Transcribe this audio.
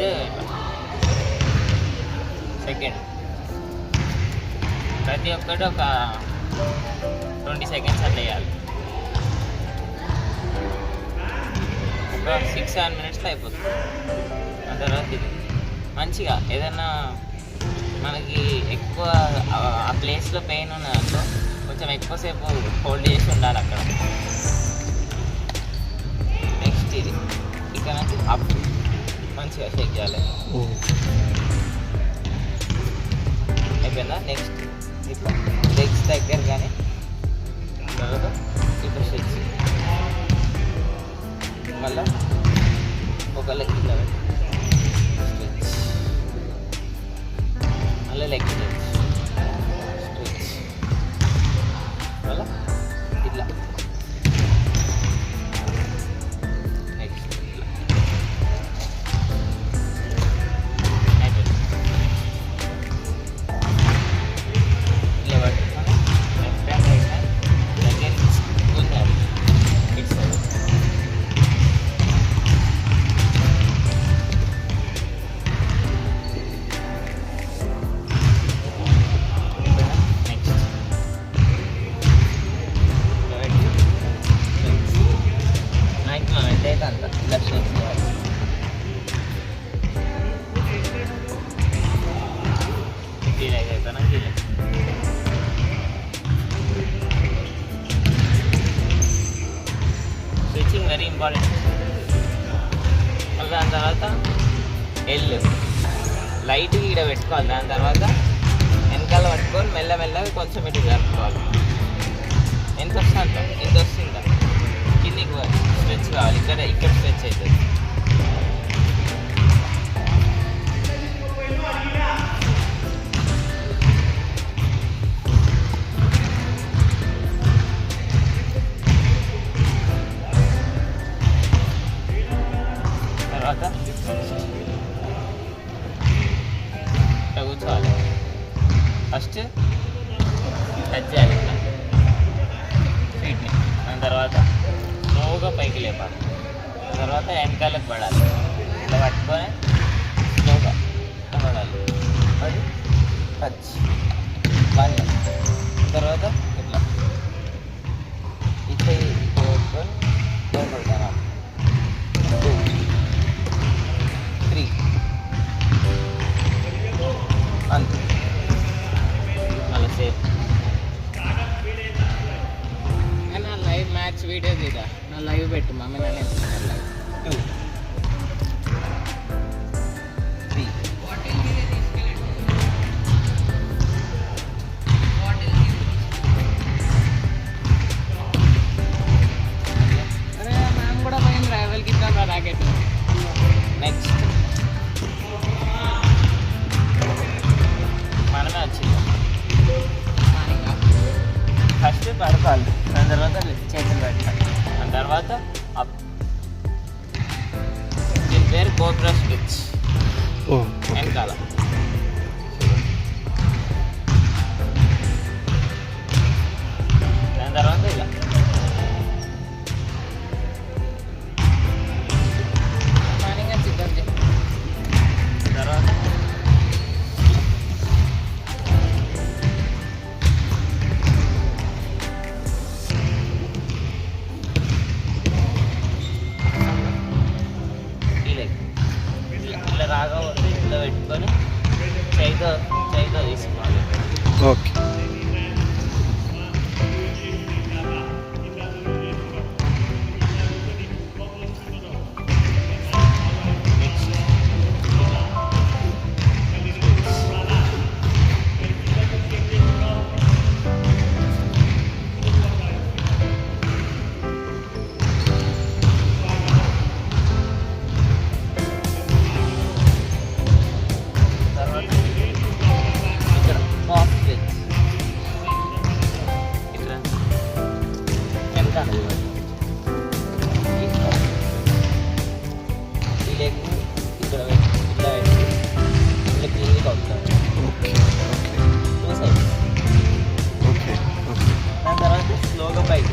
Next second ప్రతి ఒక్కటి ఒక 20 సెకండ్స్ అట్లా వేయాలి. ఒక 6-7 మినిట్స్లో అయిపోతుంది. ఆ తర్వాత ఇది మంచిగా ఏదైనా మనకి ఎక్కువ ఆ ప్లేస్లో పెయిన్ ఉన్నదంటే కొంచెం ఎక్కువసేపు హోల్డ్ చేసి ఉండాలి అక్కడ. నెక్స్ట్ ఇది ఇక్కడ నుంచి అప్ మంచిగా షేక్ చేయాలి. అయిపోయిందా? నెక్స్ట్ ఇట్లా లెగ్స్ దగ్గర కానీ తర్వాత ఇట్లా స్ట్రెచ్, మళ్ళీ ఒక లెగ్ ఇట్లా స్ట్రెచ్, మళ్ళీ లెగ్ స్ట్రెచ్ స్ట్రెచ్, మళ్ళీ ఇట్లా నెక్స్ట్ ఇట్లా అయిపోయింది. ఇట్లా పట్టుకొని లెఫ్ట్ హ్యాండ్ రైట్ హ్యాండ్ దగ్గర గుంజాలి ఇటు సైడ్. మ్యాక్సిమం ఎంతైతే అంత ఇలా షేక్ చేయాలి. ఫీల్ అయిపోయినా ఫీల్ స్విచ్చింగ్ వెరీ ఇంపార్టెంట్. మళ్ళీ దాని తర్వాత ఎల్ లైట్గా ఇక్కడ పెట్టుకోవాలి. దాని తర్వాత వెనకాల పట్టుకొని మెల్లమెల్లగా కొంచెం ఇటు జరుపుకోవాలి. ఎంత వస్తుంది అంత, ఇంత వస్తుందా కిందికి స్ట్రెచ్ కావాలి. ఇక్కడ స్ట్రెచ్ అవుతుంది. తర్వాత ఇట్లా కూర్చోవాలి. ఫస్ట్ టచ్ చేయాలి ఇట్లా ఫీట్ని. దాని తర్వాత స్లోగా పైకి లేపాలి. తర్వాత వెనకాలకు పడాలి. ఇట్లా పట్టుకొని స్లోగా ఇట్లా పడాలి. అది టచ్ 1. తర్వాత ఇట్లా ఇట్లా పెట్టుకొని లోపడతాను. 2 3 అంతే. మళ్ళీ సేఫ్. నా లైవ్ మ్యాచ్ వీడియో తీరా, నా లైవ్ పెట్టు మమ్మీ. నేను 2 3 అరే మేము కూడా పోయిన రైవల్కి ఇద్దాం రా రాకెట్. నెక్స్ట్ మనమే వచ్చింది. ఫస్ట్ పడుకోవాలి. దాని తర్వాత చేతులు పెట్టాలి. దాని తర్వాత అప్. దీని పేరు కోబ్రా స్విచ్. వెనకాల దాని తర్వాత ఇలా మార్నింగ్ సిద్ధం చేయి. తర్వాత ఈ లెగ్ ఇట్లా రాగా వస్తే ఇట్లా పెట్టుకొని చైతో తీసుకోవాలి. ఓకే. తర్వాత ఇక్కడ కాఫ్ స్విచ్ ఇట్లా వెనకాల ఈ లెగ్ ఇక్కడ పెట్టి ఇట్లా పెట్టి ఇట్లా క్లీన్గా అవుతుంది. ఓకే. 2 సైడ్స్. ఓకే. దాని తర్వాత స్లోగా పైకి